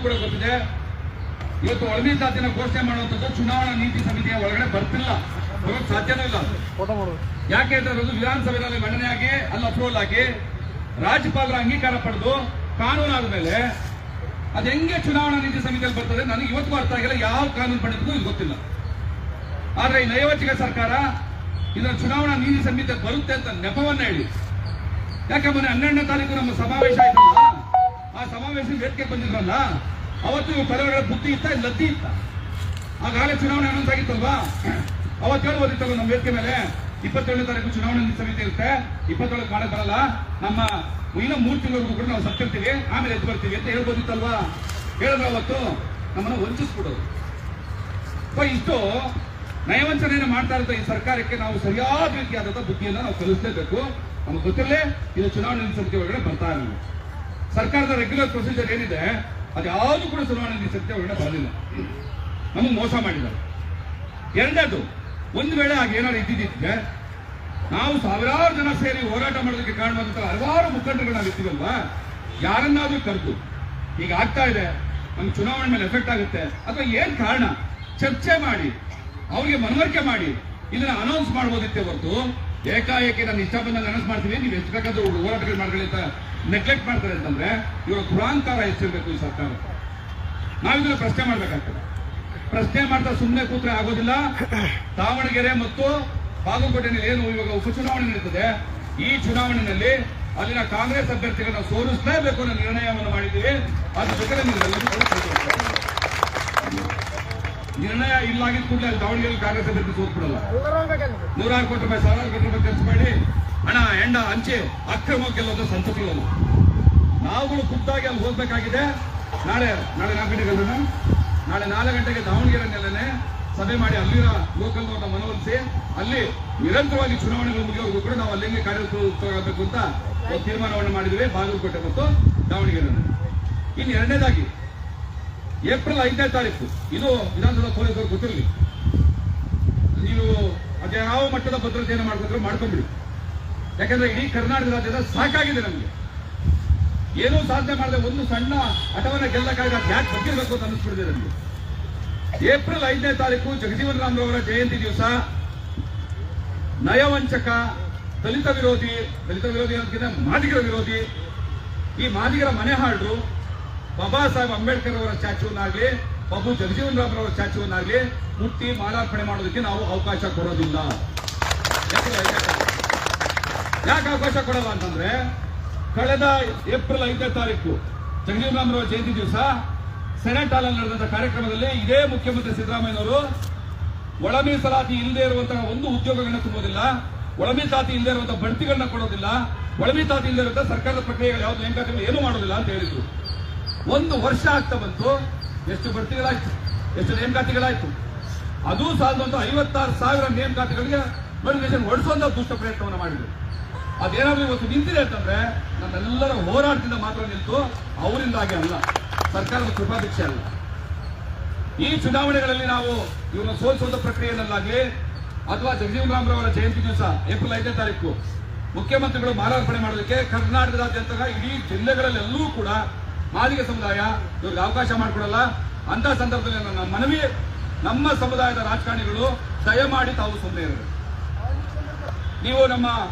ಕೂಡ ಗೊತ್ತಿದೆ. ಇವತ್ತು ಒಳ ಮೀಸಲಾತಿನ ಘೋಷಣೆ ಮಾಡುವಂಥದ್ದು ಚುನಾವಣಾ ನೀತಿ ಸಮಿತಿಯ ಒಳಗಡೆ ಬರ್ತಿಲ್ಲ, ಬರೋದು ಸಾಧ್ಯನೂ ಇಲ್ಲ. ಯಾಕೆ ಅಂದ್ರೆ ಅದು ವಿಧಾನಸಭೆಯಲ್ಲಿ ಮಂಡನೆಯಾಗಿ ಅಲ್ಲಿ ಅಪ್ರೂವಲ್ ಆಗಿ ರಾಜ್ಯಪಾಲರ ಅಂಗೀಕಾರ ಪಡೆದು ಕಾನೂನು ಆದ್ಮೇಲೆ ಅದು ಹೆಂಗೆ ಚುನಾವಣಾ ನೀತಿ ಸಮಿತಿಯಲ್ಲಿ ಬರ್ತದೆ ನನಗೆ ಇವತ್ತು ಅರ್ಥ ಆಗಿಲ್ಲ. ಯಾವ ಕಾನೂನು ಪಡೆದಿದ್ದು ಇದು ಗೊತ್ತಿಲ್ಲ. ಆದ್ರೆ ಈ ನೈವಚಿಕ ಸರ್ಕಾರ ಇದರ ಚುನಾವಣಾ ನೀತಿ ಸಮಿತಿ ಬರುತ್ತೆ ಅಂತ ನೆಪವನ್ನ ಹೇಳಿ, ಯಾಕೆ ಮೊನ್ನೆ 12ನೇ ತಾರೀಕು ನಮ್ಮ ಸಮಾವೇಶ ಆಯ್ತಲ್ಲ, ಆ ಸಮಾವೇಶ ವೇದಿಕೆ ಬಂದಿದ್ರಲ್ಲ, ಅವತ್ತು ಇವು ಕೆಲವರ ಬುದ್ಧಿ ಇತ್ತ, ಲದ್ದಿ ಇತ್ತ. ಆಗಾಗಲೇ ಚುನಾವಣೆ ಅನೌನ್ಸ್ ಆಗಿತ್ತಲ್ವಾ, ಅವತ್ತು ಹೇಳ್ಬೋದಿತ್ತಲ್ಲ ನಮ್ಮ ವೇದಿಕೆ ಮೇಲೆ 27ನೇ ತಾರೀಕು ಚುನಾವಣಾ ನೀತಿ ಸಮಿತಿ ಇರುತ್ತೆ, 27 ಮಾಡಕ್ ಬರಲ್ಲ, ನಮ್ಮ ಇನ್ನೂ 3 ತಿಂಗಳವರೆಗೂ ಕೂಡ ನಾವು ಸತ್ತಿರ್ತೀವಿ, ಆಮೇಲೆ ಎದ್ದು ಬರ್ತೀವಿ ಅಂತ ಹೇಳ್ಬೋದಿತ್ತಲ್ವಾ. ಹೇಳಿದ್ರೆ ಅವತ್ತು ನಮ್ಮನ್ನು ವಂಚಿಸ್ಬಿಡೋದು. ಇಷ್ಟು ನಯವಂಚನೆಯನ್ನು ಮಾಡ್ತಾ ಇರೋ ಈ ಸರ್ಕಾರಕ್ಕೆ ನಾವು ಸರಿಯಾದ ರೀತಿಯಾದಂತಹ ಬುದ್ಧಿಯನ್ನು ನಾವು ಕಲಿಸಲೇಬೇಕು. ನಮ್ಗೆ ಗೊತ್ತಿರಲೇ ಇದು ಚುನಾವಣಾ ನೀತಿ ಸಮಿತಿ ಒಳಗಡೆ ಬರ್ತಾ ಇರಲಿಲ್ಲ. ಸರ್ಕಾರದ ರೆಗ್ಯುಲರ್ ಪ್ರೊಸೀಜರ್ ಏನಿದೆ ಅದು ಯಾವುದು ಕೂಡ ಚುನಾವಣಾ ನೀತಿ ಸಮಿತಿ ಒಳಗಡೆ ಬರಲಿಲ್ಲ. ನಮಗೆ ಮೋಸ ಮಾಡಿದ್ದಾರೆ. ಎರಡನೇದು, ಒಂದು ವೇಳೆ ಆಗ ಏನಾದ್ರು ಇದ್ದಿದ್ದಿದ್ರೆ ನಾವು ಸಾವಿರಾರು ಜನ ಸೇರಿ ಹೋರಾಟ ಮಾಡೋದಕ್ಕೆ ಕಾರಣವಾದಂತಹ ಹಲವಾರು ಮುಖಂಡರು ನಾವು ಇರ್ತೀವಲ್ವಾ, ಯಾರನ್ನಾದ್ರೂ ಕರೆದು ಈಗ ಆಗ್ತಾ ಇದೆ ನಮ್ಗೆ ಚುನಾವಣೆ ಮೇಲೆ ಎಫೆಕ್ಟ್ ಆಗುತ್ತೆ ಅಥವಾ ಏನ್ ಕಾರಣ ಚರ್ಚೆ ಮಾಡಿ ಅವ್ರಿಗೆ ಮನವರಿಕೆ ಮಾಡಿ ಇದನ್ನ ಅನೌನ್ಸ್ ಮಾಡಬಹುದಿತ್ತೆ ಹೊರತು ಏಕಾಏಕಿ ನಾನು ಇಷ್ಟ ಬಂದಾಗ ಅನೌನ್ಸ್ ಮಾಡ್ತೀವಿ, ನೀವು ಎಷ್ಟು ಬೇಕಾದ್ರೂ ಹೋರಾಟಗಳು ಮಾಡ್ಕೊಳ್ಳಿ ಅಂತ ನೆಗ್ಲೆಕ್ಟ್ ಮಾಡ್ತಾರೆ ಅಂತಂದ್ರೆ ಇವರ ದುರಾಂಕಾರ ಹೆಚ್ಚಿರಬೇಕು ಈ ಸರ್ಕಾರ. ನಾವಿದನ್ನ ಪ್ರಶ್ನೆ ಮಾಡ್ಬೇಕಾಗ್ತದೆ. ಪ್ರಶ್ನೆ ಮಾಡ್ತಾ ಸುಮ್ಮನೆ ಕೂತ್ರೆ ಆಗೋದಿಲ್ಲ. ದಾವಣಗೆರೆ ಮತ್ತು ಬಾಗಲಕೋಟೆಯಲ್ಲಿ ಏನು ಇವಾಗ ಉಪಚುನಾವಣೆ ನಡೀತದೆ, ಈ ಚುನಾವಣೆಯಲ್ಲಿ ಅಲ್ಲಿನ ಕಾಂಗ್ರೆಸ್ ಅಭ್ಯರ್ಥಿಗಳನ್ನ ಸೋಲಿಸಲೇಬೇಕು ಅನ್ನೋ ನಿರ್ಣಯವನ್ನು ಮಾಡಿದ್ದೀವಿ. ಅದ್ರ ಜೊತೆಗೆ ನಿರ್ಣಯ ಇಲ್ಲಾಗಿದ್ದ ಕೂಡಲೇ ಅಲ್ಲಿ ದಾವಣಗೆರೆ ಕಾಂಗ್ರೆಸ್ ಅಭ್ಯರ್ಥಿ ಸೋತ್ಬಿಡಲ್ಲ. 100 ಕೋಟಿ ರೂಪಾಯಿ 1000 ಕೋಟಿ ರೂಪಾಯಿ ಖರ್ಚು ಮಾಡಿ ಹಣ ಹೆಂಡ ಹಂಚಿ ಅಕ್ರಮ ಗೆಲ್ಲೋದು ಸಂಸತ್ತಿಲ್ಲ. ನಾವುಗಳು ಖುದ್ದಾಗಿ ಅಲ್ಲಿ ಹೋಗ್ಬೇಕಾಗಿದೆ. ನಾಳೆ 4 ಗಂಟೆಗೆ ನಾಳೆ 4 ಗಂಟೆಗೆ ದಾವಣಗೆರೆಯಲ್ಲೇನೆ ಸಭೆ ಮಾಡಿ ಅಲ್ಲಿನ ಲೋಕಲ್ನವ್ರನ್ನ ಮನವೊಲಿಸಿ ಅಲ್ಲಿ ನಿರಂತರವಾಗಿ ಚುನಾವಣೆಗಳು ಮುಗಿಯೋವರೆಗೂ ಕೂಡ ನಾವು ಅಲ್ಲಿಂದ ಕಾರ್ಯನಿರ್ವಹಿಸಬೇಕು ಅಂತ ಒಂದು ತೀರ್ಮಾನವನ್ನು ಮಾಡಿದ್ವಿ ಬಾಗಲಕೋಟೆ ಮತ್ತು ದಾವಣಗೆರೆಯಲ್ಲಿ. ಇನ್ನು ಎರಡನೇದಾಗಿ ಏಪ್ರಿಲ್ 5ನೇ ತಾರೀಕು ಇದು ವಿಧಾನಸಭಾ ಪೊಲೀಸರು ಗೊತ್ತಿರಲಿ, ನೀವು ಅದ್ಯಾವ ಮಟ್ಟದ ಭದ್ರತೆಯನ್ನು ಮಾಡ್ಕೊಂಡ್ರೆ ಮಾಡ್ಕೊಂಡ್ಬಿಡಿ. ಯಾಕಂದ್ರೆ ಇಡೀ ಕರ್ನಾಟಕ ರಾಜ್ಯದ ಸಾಕಾಗಿದೆ ನಮಗೆ. ಏನೂ ಸಾಧನೆ ಮಾಡದೆ ಒಂದು ಸಣ್ಣ ಹಠವನ್ನ ಗೆಲ್ಲಕ್ಕಾಗ ಯಾಕೆ ಬಗ್ಗಿರ್ಬೇಕು ಅಂತ ಅನ್ನಿಸ್ಬಿಡಿದೆ ನಮಗೆ. ಏಪ್ರಿಲ್ 5ನೇ ತಾರೀಕು ಜಗಜೀವನ್ ರಾಮ್ರವರ ಜಯಂತಿ ದಿವಸ ನಯವಂಚಕ, ದಲಿತ ವಿರೋಧಿ ಅನ್ನೋದಕ್ಕಿಂತ ಮಾದಿಗರ ವಿರೋಧಿ, ಈ ಮಾದಿಗರ ಮನೆ ಹಾಳರು ಬಾಬಾ ಸಾಹೇಬ್ ಅಂಬೇಡ್ಕರ್ ಅವರ ಸ್ಟ್ಯಾಚ್ಯೂವನ್ನಾಗ್ಲಿ ಬಾಬು ಜಗಜೀವನ್ ರಾಮ್ರವರ ಸ್ಟ್ಯಾಚ್ಯೂವನ್ನಾಗ್ಲಿ ಮುಟ್ಟಿ ಮಾಲಾರ್ಪಣೆ ಮಾಡೋದಕ್ಕೆ ನಾವು ಅವಕಾಶ ಕೊಡೋದಿಲ್ಲ. ಯಾಕೆ ಅವಕಾಶ ಕೊಡಲ್ಲ ಅಂತಂದ್ರೆ, ಕಳೆದ ಏಪ್ರಿಲ್ 5ನೇ ತಾರೀಕು ಜಗಜೀವನ್ ರಾಮ್ರವರ ಜಯಂತಿ ದಿವಸ ಸೆನೆಟ್ ಹಾಲ್ ನಡೆದಂತಹ ಕಾರ್ಯಕ್ರಮದಲ್ಲಿ ಇದೇ ಮುಖ್ಯಮಂತ್ರಿ ಸಿದ್ದರಾಮಯ್ಯನವರು ಒಳ ಮೀಸಲಾತಿ ಇಲ್ಲದೆ ಇರುವಂತಹ ಒಂದು ಉದ್ಯೋಗಗಳನ್ನ ತುಂಬೋದಿಲ್ಲ, ಒಳ ಮೀಸಲಾತಿ ಇಲ್ಲದೆ ಇರುವಂತಹ ಬಡ್ತಿಗಳನ್ನ ಕೊಡೋದಿಲ್ಲ, ಒಳ ಮೀಸಲಾತಿ ಇಲ್ಲದೆ ಇರುವಂತಹ ಸರ್ಕಾರದ ಪ್ರಕ್ರಿಯೆಗಳು ಯಾವ್ದು ನೇಮಕಾತಿಗಳು ಏನು ಮಾಡೋದಿಲ್ಲ ಅಂತ ಹೇಳಿದ್ರು. 1 ವರ್ಷ ಆಗ್ತಾ ಬಂತು. ಎಷ್ಟು ಬಡ್ತಿಗಳಾಯ್ತು, ಎಷ್ಟು ನೇಮಕಾತಿಗಳಾಯ್ತು. ಅದು ಸಾಲದಂತ 56,000 ನೇಮಕಾತಿಗಳಿಗೆ ನೋಟಿಫಿಕೇಶನ್ ಹೊಡಿಸುವಂತ ದುಷ್ಟ ಪ್ರಯತ್ನವನ್ನು ಮಾಡಿದ್ರು. ಅದೇನಾದ್ರೂ ಇವತ್ತು ನಿಂತಿದೆ ಅಂತಂದ್ರೆ ನಮ್ಮೆಲ್ಲರ ಹೋರಾಟದಿಂದ ಮಾತ್ರ ನಿಂತು, ಅವರಿಂದಾಗಿ ಅಲ್ಲ, ಸರ್ಕಾರದ ಕೃಪಾಭಿಕ್ಷೆ ಅಲ್ಲ. ಈ ಚುನಾವಣೆಗಳಲ್ಲಿ ನಾವು ಇವ್ರನ್ನ ಸೋಲಿಸುವಂತ ಪ್ರಕ್ರಿಯೆಯಲ್ಲಾಗಲಿ ಅಥವಾ ಜಗಜೀವನ್ ರಾಮ್ರವರ ಜಯಂತಿ ದಿವಸ ಏಪ್ರಿಲ್ 5ನೇ ತಾರೀಕು ಮುಖ್ಯಮಂತ್ರಿಗಳು ಮಾಲಾರ್ಪಣೆ ಮಾಡೋದಕ್ಕೆ ಕರ್ನಾಟಕದಾದ್ಯಂತ ಇಡೀ ಜಿಲ್ಲೆಗಳಲ್ಲೆಲ್ಲೂ ಕೂಡ ಮಾದಿಗ ಸಮುದಾಯ ಇವ್ರಿಗೆ ಅವಕಾಶ ಮಾಡಿಕೊಡಲ್ಲ. ಅಂತ ಸಂದರ್ಭದಲ್ಲಿ ನನ್ನ ಮನವಿ, ನಮ್ಮ ಸಮುದಾಯದ ರಾಜಕಾರಣಿಗಳು ದಯಮಾಡಿ ತಾವು ಸುಮ್ಮನೆ ಇರಬೇಕು. ನೀವು ನಮ್ಮ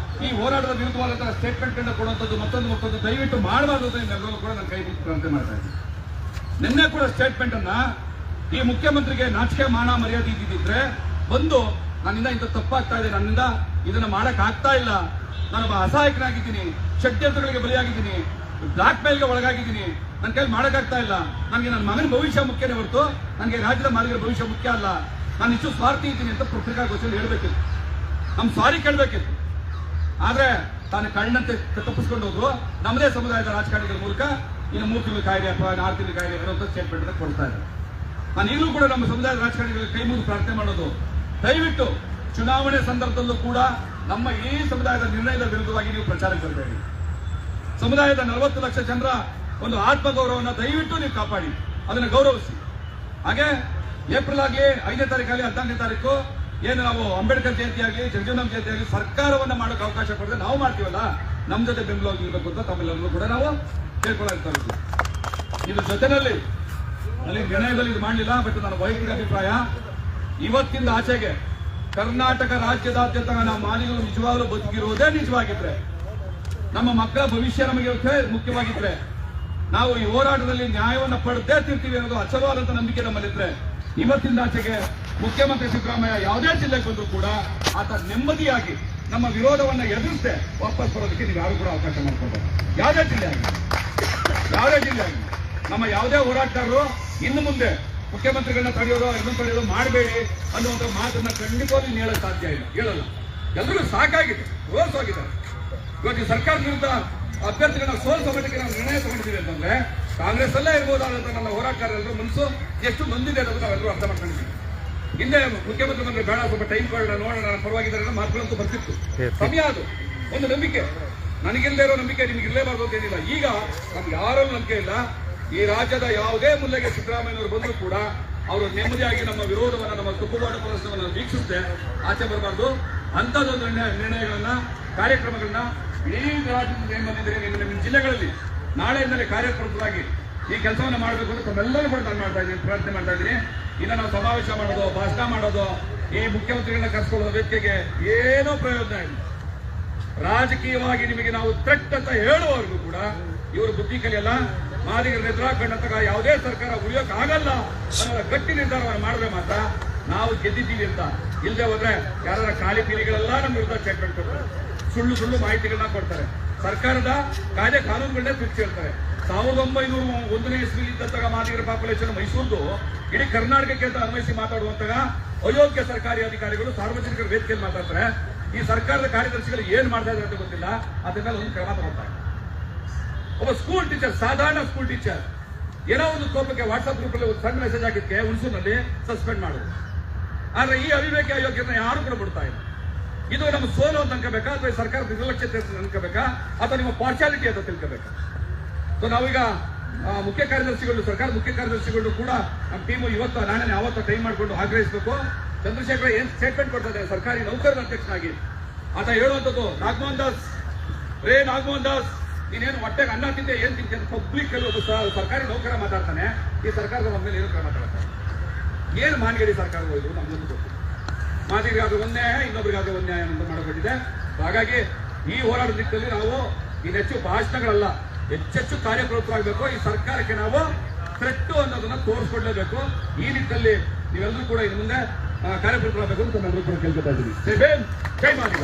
ಈ ಹೋರಾಟದ ವಿರುದ್ಧವಾದಂತಹ ಸ್ಟೇಟ್ಮೆಂಟ್ ಗಳನ್ನ ಕೊಡುವಂಥದ್ದು ಮತ್ತೊಂದು ದಯವಿಟ್ಟು ಮಾಡಬಾರ್ದು ಅಂತ ಎಲ್ಲರೂ ಕೂಡ ನನ್ನ ಕೈ ಮುಗಿದಂತೆ ಮಾಡ್ತಾ ಇದ್ದೀನಿ. ನಿನ್ನೆ ಕೂಡ ಸ್ಟೇಟ್ಮೆಂಟ್ ಅನ್ನ ಈ ಮುಖ್ಯಮಂತ್ರಿಗೆ ನಾಚಿಕೆ ಮಾನ ಮರ್ಯಾದೆ ಇದ್ದಿದ್ರೆ ಬಂದು ನನ್ನಿಂದ ಇಂಥ ತಪ್ಪಾಗ್ತಾ ಇದೆ, ನನ್ನಿಂದ ಇದನ್ನ ಮಾಡಕ್ ಆಗ್ತಾ ಇಲ್ಲ, ನಾನೊಬ್ಬ ಅಸಹಾಯಕನಾಗಿದ್ದೀನಿ, ಷಡ್ಯಂತ್ರಗಳಿಗೆ ಬಲಿಯಾಗಿದ್ದೀನಿ, ಬ್ಲಾಕ್ ಮೇಲ್ಗೆ ಒಳಗಾಗಿದ್ದೀನಿ, ನನ್ನ ಕೈಲಿ ಮಾಡಕ್ಕಾಗ್ತಾ ಇಲ್ಲ, ನನಗೆ ನನ್ನ ಮಗನ ಭವಿಷ್ಯ ಮುಖ್ಯನೇ ಹೊರತು ನನಗೆ ರಾಜ್ಯದ ಮಾದಿಗರ ಭವಿಷ್ಯ ಮುಖ್ಯ ಅಲ್ಲ, ನಾನು ಇಷ್ಟು ಸ್ವಾರ್ಥಿ ಇದ್ದೀನಿ ಅಂತ ಪತ್ರಿಕಾಗೋಷ್ಠಿಯಲ್ಲಿ ಹೇಳ್ಬೇಕಿತ್ತು, ನಮ್ ಸಾರಿ ಕೇಳಬೇಕಿತ್ತು. ಆದ್ರೆ ತಾನು ಕಣ್ಣಂತೆ ತಪ್ಪಿಸ್ಕೊಂಡು ಹೋದ್ರು ನಮ್ಮದೇ ಸಮುದಾಯದ ರಾಜಕಾರಣಿಗಳ ಮೂಲಕ ಇನ್ನು 3 ತಿಂಗಳು ಕಾಯ್ದೆ ಅಥವಾ 4 ತಿಂಗಳು ಕಾಯ್ದೆ ಅನ್ನೋ ಸ್ಟೇಟ್ಮೆಂಟ್ ಕೊಡ್ತಾ ಇದ್ದಾರೆ. ನಾನು ಈಗಲೂ ಕೂಡ ನಮ್ಮ ಸಮುದಾಯದ ರಾಜಕಾರಣಿಗಳಿಗೆ ಕೈ ಮುಗಿದು ಪ್ರಾರ್ಥನೆ ಮಾಡೋದು, ದಯವಿಟ್ಟು ಚುನಾವಣೆ ಸಂದರ್ಭದಲ್ಲೂ ಕೂಡ ನಮ್ಮ ಈ ಸಮುದಾಯದ ನಿರ್ಣಯದ ವಿರುದ್ಧವಾಗಿ ನೀವು ಪ್ರಚಾರಕ್ಕೆ ಬರಬೇಡಿ. ಸಮುದಾಯದ 40 ಲಕ್ಷ ಜನರ ಒಂದು ಆತ್ಮಗೌರವವನ್ನು ದಯವಿಟ್ಟು ನೀವು ಕಾಪಾಡಿ, ಅದನ್ನು ಗೌರವಿಸಿ. ಹಾಗೆ ಏಪ್ರಿಲ್ ಆಗಲಿ 5ನೇ ತಾರೀಕಾಗಲಿ 14ನೇ ತಾರೀಕು ಏನು ನಾವು ಅಂಬೇಡ್ಕರ್ ಜಯಂತಿ ಆಗಲಿ ಜಗಜೀವನ್ ಜಯಂತಿ ಆಗಲಿ ಸರ್ಕಾರವನ್ನ ಮಾಡೋಕೆ ಅವಕಾಶ ಕೊಡದೆ ನಾವು ಮಾಡ್ತೀವಲ್ಲ, ನಮ್ಮ ಜೊತೆ ಬೆಂಬಲವಾಗಿ ಇರಬೇಕು ಅಂತ ತಮ್ಮೆಲ್ಲರೂ ಕೂಡ ನಾವು ಕೇಳ್ಕೊಳ್ಳುತ್ತಾ ಇದ್ದೀವಿ. ಇದ್ರ ಜೊತೆಯಲ್ಲಿ ಅಲ್ಲಿ ನಿರ್ಣಯದಲ್ಲಿ ಇದು ಮಾಡಲಿಲ್ಲ. ಬಟ್ ನನ್ನ ವೈಯಕ್ತಿಕ ಅಭಿಪ್ರಾಯ, ಇವತ್ತಿಂದ ಆಚೆಗೆ ಕರ್ನಾಟಕ ರಾಜ್ಯದಾದ್ಯಂತ ನಾವು ಮಾದಿಗರು ನಿಜವಾಗ್ಲೂ ಬದುಕಿರುವುದೇ ನಿಜವಾಗಿದ್ರೆ, ನಮ್ಮ ಮಕ್ಕಳ ಭವಿಷ್ಯ ನಮಗೆ ಮುಖ್ಯವಾಗಿದ್ರೆ, ನಾವು ಈ ಹೋರಾಟದಲ್ಲಿ ನ್ಯಾಯವನ್ನು ಪಡೆದೇ ತಿರ್ತೀವಿ ಅನ್ನೋದು ಅಚಲವಾದಂತ ನಂಬಿಕೆ ನಮ್ಮಲ್ಲಿದ್ರೆ, ಇವತ್ತಿಂದ ಆಚೆಗೆ ಮುಖ್ಯಮಂತ್ರಿ ಸಿದ್ದರಾಮಯ್ಯ ಯಾವುದೇ ಜಿಲ್ಲೆಗೆ ಬಂದರೂ ಕೂಡ ಆತ ನೆಮ್ಮದಿಯಾಗಿ ನಮ್ಮ ವಿರೋಧವನ್ನ ಎದುರಿಸದೆ ವಾಪಸ್ ಬರೋದಕ್ಕೆ ನೀವು ಯಾರು ಕೂಡ ಅವಕಾಶ ಮಾಡ್ಕೊಳ್ತಾರೆ. ಯಾವುದೇ ಜಿಲ್ಲೆ ಆಗಿ ನಮ್ಮ ಯಾವುದೇ ಹೋರಾಟಗಾರರು ಇನ್ನು ಮುಂದೆ ಮುಖ್ಯಮಂತ್ರಿಗಳನ್ನ ತಡೆಯೋದು ಇನ್ನೊಂದು ತಡೆಯೋದು ಮಾಡಬೇಡಿ ಅನ್ನುವಂಥ ಮಾತನ್ನ ಖಂಡಿತವಾಗಿ ನೀವು ಹೇಳಕ್ ಸಾಧ್ಯ ಇಲ್ಲ, ಹೇಳಲ್ಲ. ಎಲ್ಲರೂ ಸಾಕಾಗಿದೆ, ರೋಸೋಗಿದ್ದಾರೆ. ಇವತ್ತು ಈ ಸರ್ಕಾರ ವಿರುದ್ಧ ಅಭ್ಯರ್ಥಿಗಳನ್ನ ಸೋಲಿಸೋ ಮಟ್ಟಿಗೆ ನಾವು ನಿರ್ಣಯ ತಗೊಂಡಿದ್ದೀವಿ ಅಂತಂದ್ರೆ ಕಾಂಗ್ರೆಸ್ ಅಲ್ಲೇ ಇರ್ಬೋದಾದಂತ ನನ್ನ ಹೋರಾಟಗಾರರೆಲ್ಲರೂ ಮನಸ್ಸು ಎಷ್ಟು ನೊಂದಿದೆ ಅನ್ನೋದು ನಾವೆಲ್ಲರೂ ಅರ್ಥ ಮಾಡ್ಕೊಂಡಿದ್ದೀವಿ. ಹಿಂದೆ ಮುಖ್ಯಮಂತ್ರಿ ಬಂದ್ರೆ ಬೇಡ, ಸ್ವಲ್ಪ ಟೈಮ್ ಕೊಡೋಣ, ನೋಡೋಣ, ಪರವಾಗಿದ್ದಾರೆ ಮಾತುಗಳಂತೂ ಬರ್ತಿತ್ತು. ಸಮಯ ಅದು ಒಂದು ನಂಬಿಕೆ, ನನಗಿಲ್ಲದೆ ಇರೋ ನಂಬಿಕೆ ನಿಮ್ಗೆ ಇರಲೇಬಾರ್ದು ಅಂತ ಏನಿಲ್ಲ. ಈಗ ನಮ್ಗೆ ಯಾರಲ್ಲೂ ನಂಬಿಕೆ ಇಲ್ಲ. ಈ ರಾಜ್ಯದ ಯಾವುದೇ ಮೂಲೆಗೆ ಸಿದ್ದರಾಮಯ್ಯನವರು ಬಂದರೂ ಕೂಡ ಅವರು ನೆಮ್ಮದಿಯಾಗಿ ನಮ್ಮ ವಿರೋಧವನ್ನ, ನಮ್ಮ ತುಪ್ಪುಗಾಟ ಪ್ರದರ್ಶನವನ್ನು ವೀಕ್ಷಿಸದೆ ಆಚೆ ಬರಬಾರ್ದು. ಅಂಥದ್ದೊಂದು ನಿರ್ಣಯಗಳನ್ನ, ಕಾರ್ಯಕ್ರಮಗಳನ್ನ ಇಡೀ ರಾಜ್ಯದಿಂದ ಏನ್ ಬಂದಿದ್ರೆ ನಿಮ್ಮ ಜಿಲ್ಲೆಗಳಲ್ಲಿ ನಾಳೆಯಿಂದಲೇ ಕಾರ್ಯಪ್ರವೃತ್ತರಾಗಿ ಈ ಕೆಲಸವನ್ನು ಮಾಡಬೇಕು ಅಂತ ತಮ್ಮೆಲ್ಲರೂ ಕೂಡ ನಾನು ಮಾಡ್ತಾ ಇದ್ದೀನಿ, ಪ್ರಾರ್ಥನೆ ಮಾಡ್ತಾ ಇದ್ದೀನಿ. ಇನ್ನು ನಾವು ಸಮಾವೇಶ ಮಾಡೋದು, ಭಾಷಣ ಮಾಡೋದು, ಈ ಮುಖ್ಯಮಂತ್ರಿಗಳನ್ನ ಕರ್ಸ್ಕೊಳ್ಳೋದು ವೇದಿಕೆಗೆ ಏನೋ ಪ್ರಯೋಜನ ಇಲ್ಲ. ರಾಜಕೀಯವಾಗಿ ನಿಮಗೆ ನಾವು ಥ್ರೆಟ್ ಅಂತ ಹೇಳುವವರೆಗೂ ಕೂಡ ಇವರು ಬುದ್ಧಿ ಕಲಿಯಲ್ಲ. ಮಾದಿಗರ ಎದುರಾಕೊಂಡಂತ ಯಾವುದೇ ಸರ್ಕಾರ ಉಳಿಯೋಕೆ ಆಗಲ್ಲ ಅನ್ನೋ ಗಟ್ಟಿ ನಿರ್ಧಾರವನ್ನು ಮಾಡಿದ್ರೆ ಮಾತ್ರ ನಾವು ಗೆದ್ದಿದ್ದೀವಿ ಅಂತ. ಇಲ್ಲದೆ ಹೋದ್ರೆ ಯಾರ ಖಾಲಿ ಪೀಳಿಗಳೆಲ್ಲ ನಮ್ಮ ವಿರುದ್ಧ ಸ್ಟೇಟ್ಮೆಂಟ್ ಕೊಡ್ತಾರೆ, ಸುಳ್ಳು ಮಾಹಿತಿಗಳನ್ನ ಕೊಡ್ತಾರೆ, ಸರ್ಕಾರದ ಕಾಯ್ದೆ ಕಾನೂನುಗಳನ್ನೇ ತಿರುಚಿ ಹೇಳ್ತಾರೆ. 1901ನೇ ಇಸ್ವಿಲಿ ಇದ್ದಂತಹ ಮಾದಿಗರ ಪಾಪ್ಯುಲೇಷನ್ ಮೈಸೂರ್ದು ಇಡೀ ಕರ್ನಾಟಕಕ್ಕೆ ಅಂತ ಅನ್ವಯಿಸಿ ಮಾತಾಡುವಂತಹ ಅಯೋಗ್ಯ ಸರ್ಕಾರಿ ಅಧಿಕಾರಿಗಳು ಸಾರ್ವಜನಿಕರ ವೇದಿಕೆಯಲ್ಲಿ ಮಾತಾಡ್ತಾರೆ. ಈ ಸರ್ಕಾರದ ಕಾರ್ಯದರ್ಶಿಗಳು ಏನ್ ಮಾಡ್ತಾ ಇದ್ದಾರೆ ಅಂತ ಗೊತ್ತಿಲ್ಲ. ಅದ್ರ ಮೇಲೆ ಒಂದು ಕ್ರಮ ತಗೊಳ್ತಾರೆ. ಒಬ್ಬ ಸ್ಕೂಲ್ ಟೀಚರ್, ಸಾಧಾರಣ ಸ್ಕೂಲ್ ಟೀಚರ್, ಏನೋ ಒಂದು ಕೋಪಕ್ಕೆ ವಾಟ್ಸ್ಆಪ್ ಗ್ರೂಪ್ ಅಲ್ಲಿ ಒಂದು ಸಣ್ಣ ಮೆಸೇಜ್ ಹಾಕಿದ್ಕೆ ಹುಣಸೂರಿನಲ್ಲಿ ಸಸ್ಪೆಂಡ್ ಮಾಡೋದು. ಆದ್ರೆ ಈ ಅವಿವೇಕ ಅಯೋಗ್ಯನ ಯಾರು ಕೂಡ ಬಿಡ್ತಾ ಇಲ್ಲ. ಇದು ನಮ್ಮ ಸೋಲು ಅಂತ ಅನ್ಕೋಬೇಕಾ, ಅಥವಾ ಸರ್ಕಾರದ ನಿರ್ಲಕ್ಷ್ಯತೆ ಅಂತ ಅನ್ಕೋಬೇಕಾ, ಅಥವಾ ನಿಮ್ಮ ಪಾರ್ಶಾಲಿಟಿ ಅಂತ ತಿಳ್ಕೋಬೇಕಾ? ಸೊ ನಾವೀಗ ಮುಖ್ಯ ಕಾರ್ಯದರ್ಶಿಗಳು, ಸರ್ಕಾರ ಮುಖ್ಯ ಕಾರ್ಯದರ್ಶಿಗಳು ಕೂಡ ನಮ್ಮ ಟೀಮು ಇವತ್ತು ನಾಳೆ ಯಾವತ್ತೂ ಟೈಮ್ ಮಾಡಿಕೊಂಡು ಆಗ್ರಹಿಸಬೇಕು. ಚಂದ್ರಶೇಖರ್ ಏನ್ ಸ್ಟೇಟ್ಮೆಂಟ್ ಕೊಡ್ತಾ ಇದ್ದಾರೆ ಸರ್ಕಾರಿ ನೌಕರರ ಅಧ್ಯಕ್ಷನಾಗಿ, ಆತ ಹೇಳುವಂಥದ್ದು, ನಾಗಮೋಹನ್ ದಾಸ್ ನೀನೇನು ಹೊಟ್ಟೆಗೆ ಅನ್ನ ತಿಂದೆ ಏನ್ ತಿಂತೆ ಅಂತ ಪಬ್ಲಿಕ್ ಅಲ್ಲಿ ಒಬ್ಬ ಸರ್ಕಾರಿ ನೌಕರ ಮಾತಾಡ್ತಾನೆ. ಈ ಸರ್ಕಾರದ ಮೇಲೆ ಏನು ಕ್ರಮ ಮಾತಾಡ್ತಾರೆ? ಏನು ಮಾನಗೇಡಿ ಸರ್ಕಾರ ಹೋಯ್ತು ನಮ್ಗೊಂದು ಗೊತ್ತು. ಮಾದಿಗರಿಗಾದ್ರೂ ಒಂದೇ, ಇನ್ನೊಬ್ಬರಿಗಾದ್ರೂ ಒಂದೇ ಅಂತ ಮಾಡಬೇಕಿದೆ. ಹಾಗಾಗಿ ಈ ಹೋರಾಟದ ದಿಕ್ಕಲ್ಲಿ ನಾವು ಇನ್ನೆಚ್ಚು ಭಾಷಣಗಳಲ್ಲ, ಹೆಚ್ಚೆಚ್ಚು ಕಾರ್ಯಪ್ರವೃತ್ತರಾಗಬೇಕು. ಈ ಸರ್ಕಾರಕ್ಕೆ ನಾವು ಥ್ರೆಟ್ ಅನ್ನೋದನ್ನ ತೋರಿಸ್ಕೊಡ್ಲೇಬೇಕು. ಈ ನಿಟ್ಟಿನಲ್ಲಿ ನೀವೆಲ್ಲರೂ ಕೂಡ ಇನ್ನು ಮುಂದೆ ಕಾರ್ಯಪ್ರವೃತ್ತರಾಗಬೇಕು ಅಂತ ನಾವೆಲ್ಲರೂ ಕೂಡ ಕೇಳ್ಕೊತಾ ಇದ್ದೀವಿ. ಜೈ ಭೀಮ್, ಜೈ ಮಾದಿಗ.